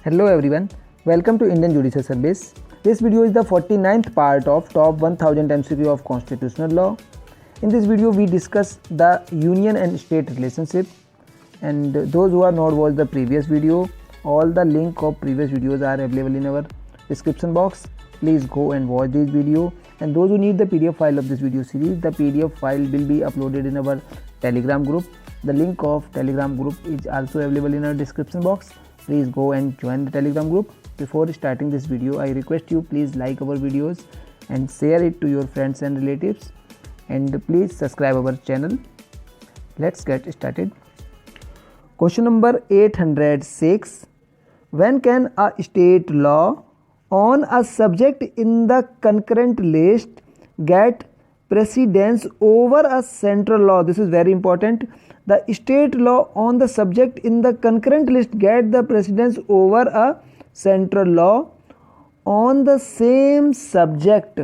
Hello everyone, welcome to Indian Judicial Service. This video is the 49th part of Top 1000 MCQ of Constitutional Law. In this video we discuss the union and state relationship, and those who are not watched the previous video, all the link of previous videos are available in our description box. Please go and watch this video, and those who need the PDF file of this video series, the PDF file will be uploaded in our Telegram group. The link of Telegram group is also available in our description box. Please go and join the Telegram group. Before starting this video, I request you please like our videos and share it to your friends and relatives, and please subscribe our channel. Let's get started. Question number 806. When can a state law on a subject in the concurrent list get precedence over a central law? This is very important. The state law on the subject in the concurrent list get the precedence over a central law on the same subject.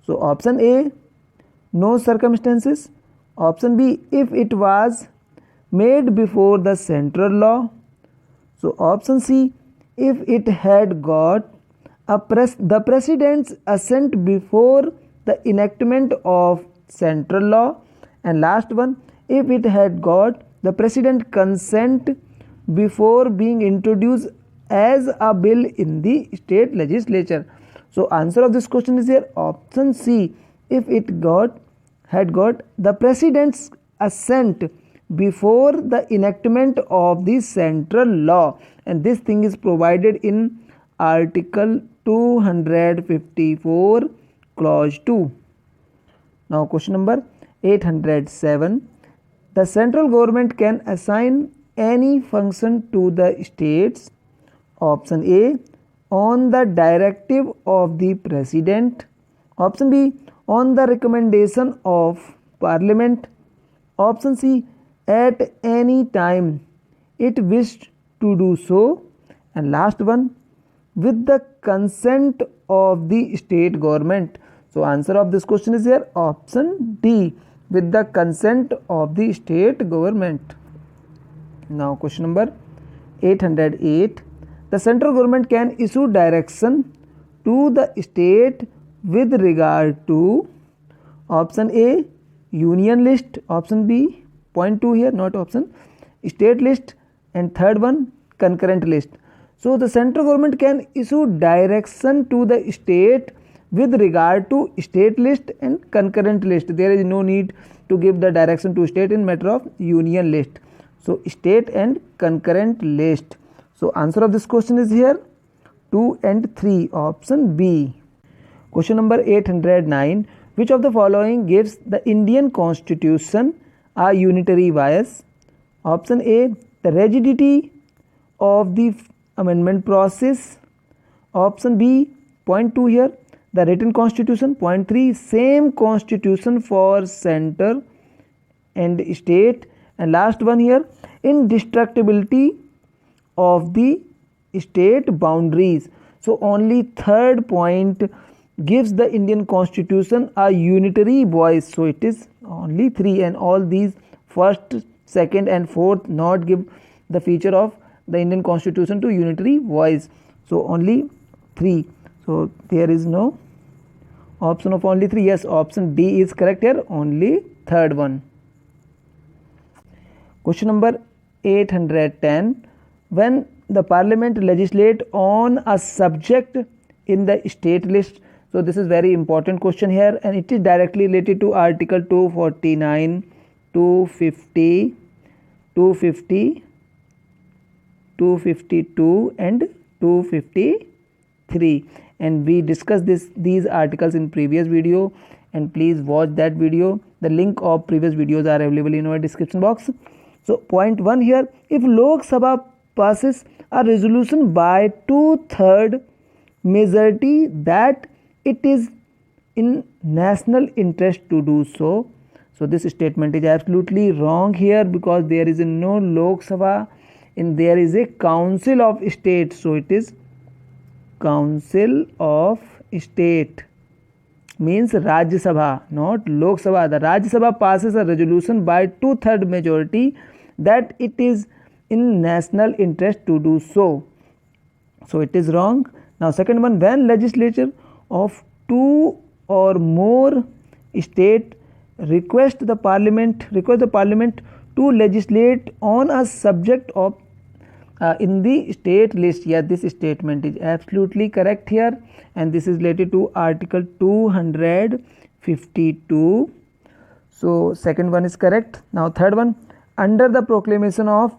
So option A, no circumstances. Option B, if it was made before the central law. So option C, if it had got the president's assent before the enactment of central law. And last one, if it had got the president consent before being introduced as a bill in the state legislature. So answer of this question is here option C, if it had got the president's assent before the enactment of the central law, and this thing is provided in Article 254 clause 2. Now question number 807. The central government can assign any function to the states. Option A, on the directive of the president. Option B, on the recommendation of parliament. Option C, at any time it wished to do so. And last one, with the consent of the state government. So answer of this question is here option D, with the consent of the state government. Now question number 808. The central government can issue direction to the state with regard to option A, union list. Option B, point 2 here, not option, state list, and third one, concurrent list. So the central government can issue direction to the state with regard to state list and concurrent list. There is no need to give the direction to state in matter of union list. So state and concurrent list. So answer of this question is here 2 and 3, option B. Question number 809. Which of the following gives the Indian Constitution a unitary bias? Option A, the rigidity of the amendment process. Option B, point 2 here, the written constitution. Point 3, same constitution for center and state. And last one here, indestructibility of the state boundaries. So only third point gives the Indian Constitution a unitary voice. So it is only 3, and all these first, second and fourth not give the feature of the Indian Constitution to unitary voice. So only 3. So there is no option of only 3. Yes, option D is correct here, only third one. Question number 810. When the parliament legislate on a subject in the state list. So this is very important question here, and it is directly related to Article 249, 250, 250, 252 and 253, and we discussed these articles in previous video, and please watch that video. The link of previous videos are available in our description box. So point 1 here, if Lok Sabha passes a resolution by 2/3 majority that it is in national interest to do so. So this statement is absolutely wrong here, because there is no Lok Sabha and there is a council of state. So it is council of state, means Rajya Sabha, not Lok Sabha. The Rajya Sabha passes a resolution by 2/3 majority that it is in national interest to do so. So it is wrong. Now second one, when legislature of two or more state request the parliament to legislate on a subject of in the state list. Yeah, this statement is absolutely correct here, and this is related to article 252. So second one is correct. Now third one, under the proclamation of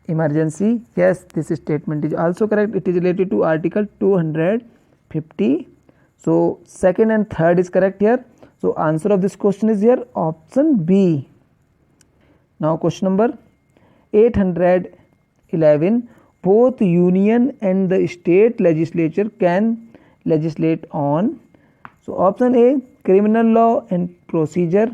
emergency. Yes, this statement is also correct. It is related to article 250. So second and third is correct here. So answer of this question is here option B. Now question number 811, both union and the state legislature can legislate on. So option A, criminal law and procedure.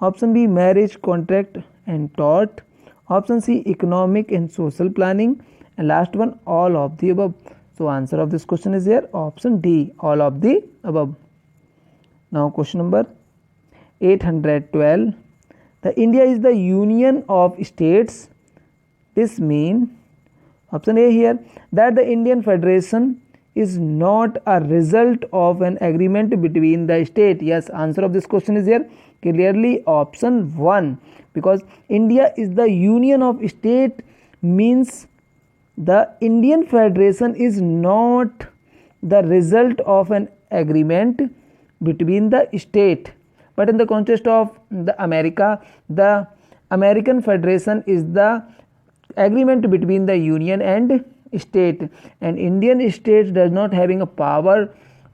Option B, marriage contract and tort. Option C, economic and social planning. And last one, all of the above. So answer of this question is here option D, all of the above. Now question number 812, the India is the union of states. This means option A here, that the Indian Federation is not a result of an agreement between the state. Yes, answer of this question is here clearly option 1, because India is the union of state means the Indian Federation is not the result of an agreement between the state, but in the context of the America, the American Federation is the agreement between the union and state, and Indian states does not having a power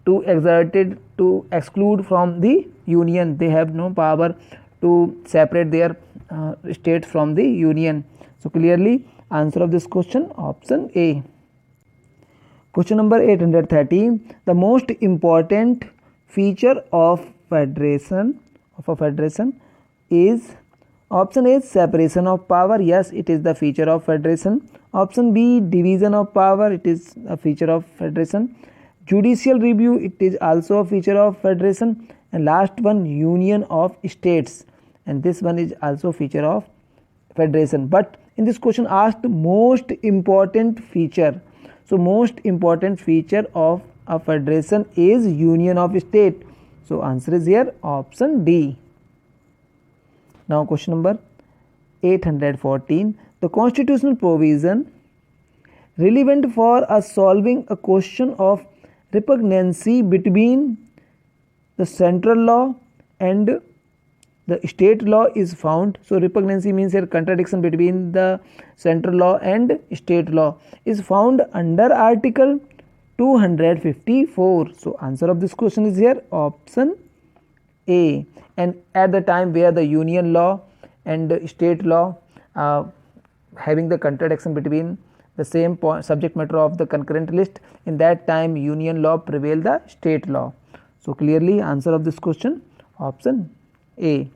to exert it to exclude from the union. They have no power to separate their states from the union. So clearly answer of this question option A. Question number 813, the most important feature of a federation is option A, separation of power. Yes, it is the feature of federation. Option B, division of power. It is a feature of federation. Judicial review, it is also a feature of federation. And last one, union of states, and this one is also feature of federation. But in this question asked most important feature. So most important feature of a federation is union of state. So answer is here option D. Now question number 814, the constitutional provision relevant for solving a question of repugnancy between the central law and the state law is found. So repugnancy means a contradiction between the central law and state law is found under article 254. So answer of this question is here option A. And at the time where the union law and the state law having the contradiction between the same subject matter of the concurrent list, in that time union law prevail the state law. So clearly answer of this question option A,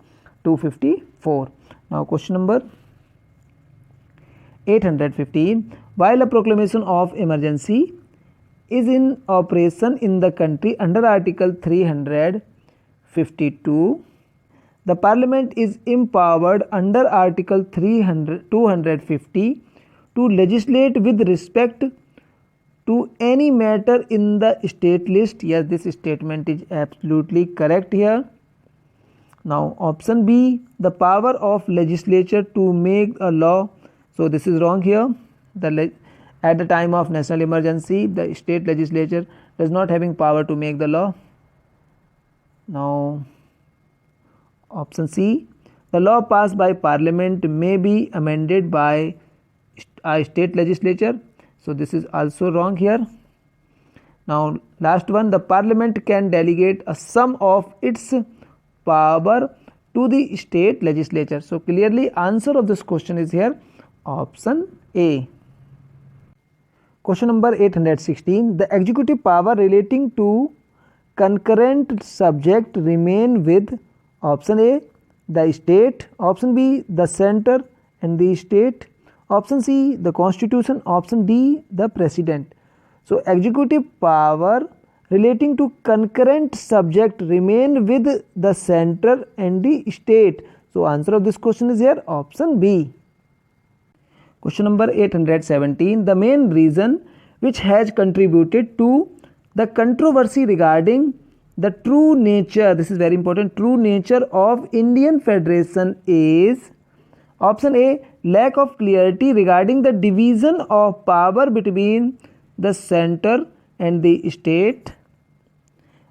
254. Now question number 815, while a proclamation of emergency is in operation in the country under article 352, the parliament is empowered under article 250 to legislate with respect to any matter in the state list. Yes, this statement is absolutely correct here. Now option B, the power of legislature to make a law. So this is wrong here. At the time of national emergency, the state legislature does not having power to make the law. Now option C, the law passed by parliament may be amended by a state legislature. So this is also wrong here. Now last one, the parliament can delegate a sum of its power to the state legislature. So clearly answer of this question is here option A. Question number 816, the executive power relating to concurrent subject remain with option A, the state. Option B, the center and the state. Option C, the constitution. Option D, the president. So executive power relating to concurrent subject remain with the center and the state. So answer of this question is here option B. Question number 817, the main reason which has contributed to the controversy regarding the true nature, this is very important, true nature of Indian Federation is option A, lack of clarity regarding the division of power between the center and the state.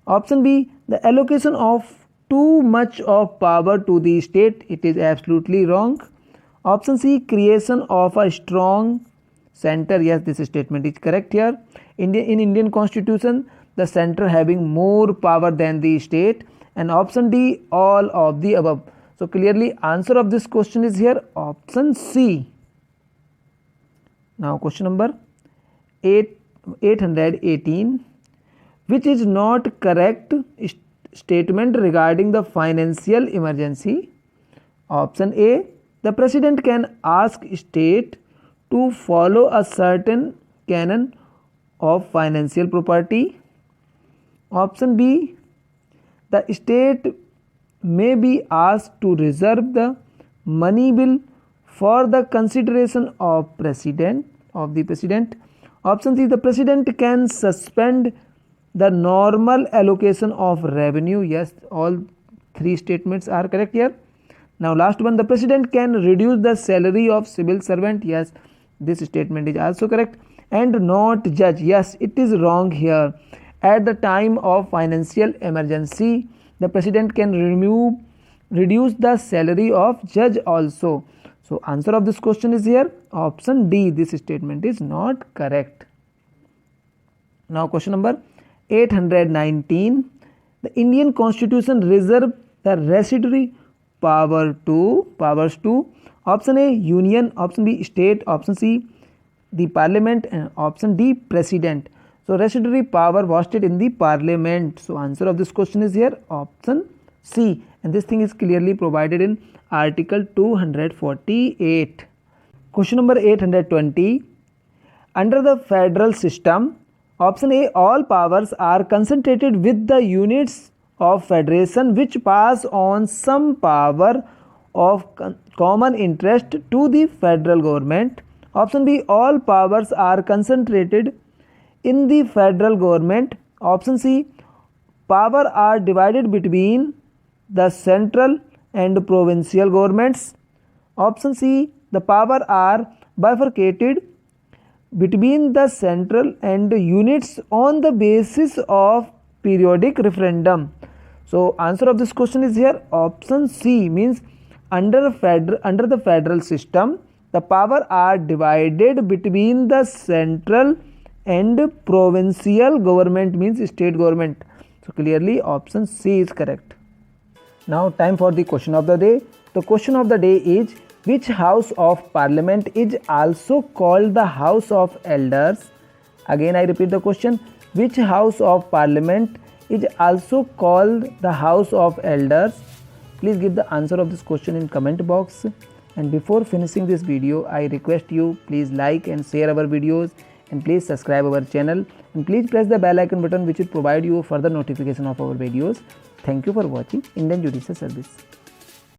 Option B, the allocation of too much of power to the state, it is absolutely wrong. Option C, creation of a strong center, yes, this statement is correct here. In Indian constitution, the center having more power than the state. And option D, all of the above. So clearly answer of this question is here option C. Now question number 818, which is not correct statement regarding the financial emergency. Option A, the president can ask state to follow a certain canon of financial property. Option B, the state may be asked to reserve the money bill for the consideration of the president. Option C, the president can suspend the normal allocation of revenue. Yes, all three statements are correct here. Now last one, the president can reduce the salary of civil servant. Yes, this statement is also correct. And not judge, yes, it is wrong here. At the time of financial emergency, the president can reduce the salary of judge also. So answer of this question is here option D, this statement is not correct. Now question number 819, the Indian constitution reserve the residuary powers to option A, union, option B, state, option C, the parliament, and option D, president. So residuary power vested in the parliament. So answer of this question is here option C, and this thing is clearly provided in article 248. Question number 820, under the federal system, option A, all powers are concentrated with the units of federation which pass on some power of common interest to the federal government. Option B, all powers are concentrated in the federal government. Option C, power are divided between the central and provincial governments. Option C, the power are bifurcated between the central and units on the basis of periodic referendum. So answer of this question is here option C, means under the federal system, the power are divided between the central and provincial government, means state government. So clearly option C is correct. Now time for the question of the day. The question of the day is, which house of parliament is also called the House of Elders? Again I repeat the question, which house of parliament is also called the House of Elders? Please give the answer of this question in comment box. And before finishing this video, I request you please like and share our videos, and please subscribe our channel, and please press the bell icon button which will provide you further notification of our videos. Thank you for watching Indian Judicial Service.